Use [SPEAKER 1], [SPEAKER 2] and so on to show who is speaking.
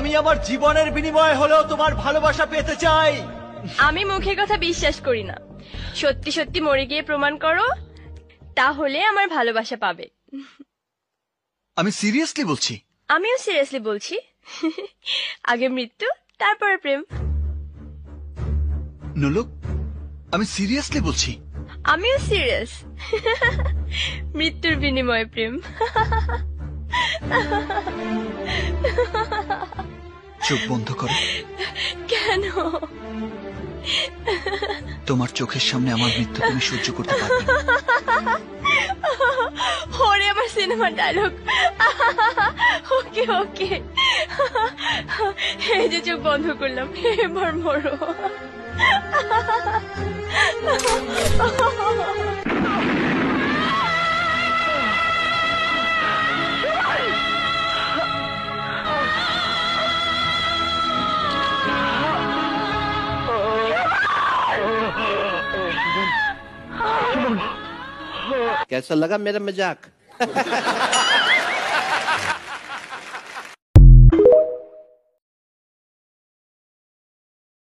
[SPEAKER 1] আমি আমার জীবনের বিনিময়ে হলেও তোমার ভালোবাসা পেতে চাই।
[SPEAKER 2] আমি মুখের কথা বিশ্বাস করি না, সত্যি সত্যি মরে গিয়ে প্রমাণ করো, তাহলে আমার ভালোবাসা পাবে।
[SPEAKER 1] আমি সিরিয়াসলি বলছি।
[SPEAKER 2] আমিও সিরিয়াসলি বলছি। আগে মৃত্যু, তারপরে প্রেম।
[SPEAKER 1] নুলুক, আমি সিরিয়াসলি বলছি।
[SPEAKER 2] আমিও সিরিয়াস। মৃত্যুর বিনিময়ে প্রেম।
[SPEAKER 1] চোখ বন্ধ করো।
[SPEAKER 2] কেন?
[SPEAKER 1] তোমার চোখের সামনে আমার মৃত্যু তুমি সহ্য করতে পারবে না।
[SPEAKER 2] ওরে আমার সিনেমার ডায়লগ। ওকে ওকে, এই যে চোখ বন্ধ করলাম, এবার মরো।
[SPEAKER 3] कैसा लगा मेरा मजाक?